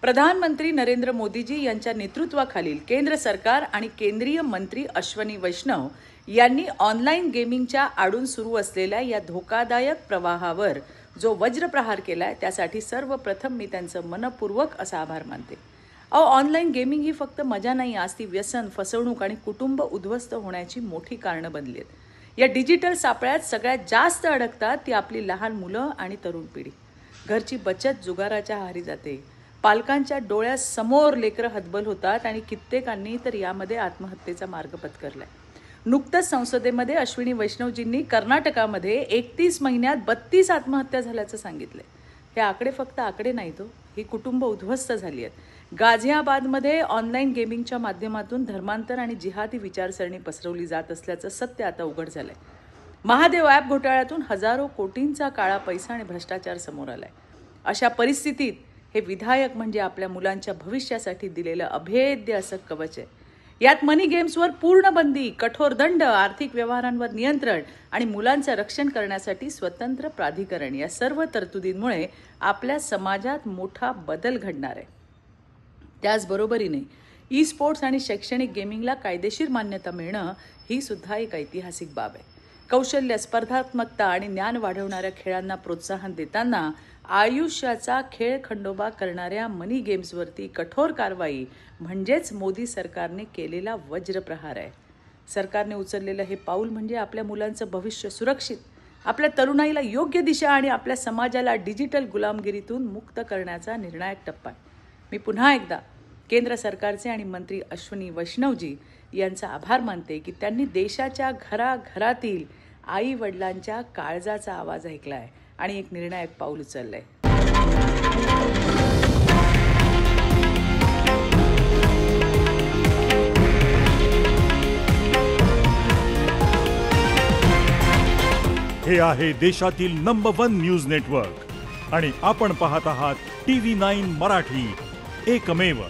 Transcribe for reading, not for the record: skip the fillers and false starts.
प्रधानमंत्री नरेंद्र मोदीजी यांच्या नेतृत्वाखालील केंद्र सरकार आणि केंद्रीय मंत्री अश्विनी वैष्णव यांनी ऑनलाईन गेमिंगच्या आडून सुरू असलेल्या या धोकादायक प्रवाहावर जो वज्रप्रहार केलाय त्यासाठी सर्वप्रथम मी त्यांचं मनपूर्वक असा आभार मानते। ऑनलाईन गेमिंग ही फक्त मजा नाही, आज ती व्यसन, फसवणूक आणि कुटुंब उद्ध्वस्त होण्याची मोठी कारणं बनली आहेत। या डिजिटल सापळ्यात सगळ्यात जास्त अडकतात ती आपली लहान मुलं आणि तरुण पिढी। घरची बचत जुगाराच्या आहारी जाते, पालकांच्या डोळ्यासमोर लेकरं हतबल होतात आणि कित्येकांनी तर यामध्ये आत्महत्येचा मार्ग पत्करलाय। नुकतंच संसदेमध्ये अश्विनी वैष्णवजींनी कर्नाटकामध्ये 31 महिन्यात 32 आत्महत्या झाल्याचं सांगितलंय। हे आकडे फक्त आकडे नाहीत, ही कुटुंब उद्ध्वस्त झाली आहेत। गाझियाबादमध्ये ऑनलाईन गेमिंगच्या माध्यमातून धर्मांतर आणि जिहादी विचारसरणी पसरवली जात असल्याचं सत्य आता उघड झालंय। महादेव ॲप घोटाळ्यातून हजारो कोटींचा काळा पैसा आणि भ्रष्टाचार समोर आलाय। अशा परिस्थितीत हे विधायक म्हणजे आपल्या मुलांच्या भविष्यासाठी दिलेलं अभेद्य असं कवच आहे। यात मनी गेम्सवर पूर्ण बंदी, कठोर दंड, आर्थिक व्यवहारांवर नियंत्रण आणि मुलांचं रक्षण करण्यासाठी स्वतंत्र प्राधिकरण या सर्व तरतुदींमुळे आपल्या समाजात मोठा बदल घडणार आहे। त्याचबरोबरीने ई स्पोर्ट्स आणि शैक्षणिक गेमिंगला कायदेशीर मान्यता मिळणं ही सुद्धा एक ऐतिहासिक बाब आहे। कौशल्य, स्पर्धात्मकता आणि ज्ञान वाढवणाऱ्या खेळांना प्रोत्साहन देताना आयुष्याचा खेळ खंडोबा करणाऱ्या मनी गेम्सवरती कठोर कारवाई म्हणजेच मोदी सरकारने केलेला वज्रप्रहार आहे। सरकारने उचललेलं हे पाऊल म्हणजे आपल्या मुलांचं भविष्य सुरक्षित, आपल्या तरुणाईला योग्य दिशा आणि आपल्या समाजाला डिजिटल गुलामगिरीतून मुक्त करण्याचा निर्णायक टप्पा आहे। मी पुन्हा एकदा केंद्र सरकारचे आणि मंत्री अश्विनी वैष्णवजी यांचा आभार मानते की त्यांनी देशाच्या घराघरातील आई वडिलांच्या काळजाचा आवाज ऐकलाय आणि एक निर्णायक पाऊल उचललंय। हे आहे देशातील नंबर 1 न्यूज नेटवर्क आणि आपण पाहत आहात TV9 मराठी, एकमेव।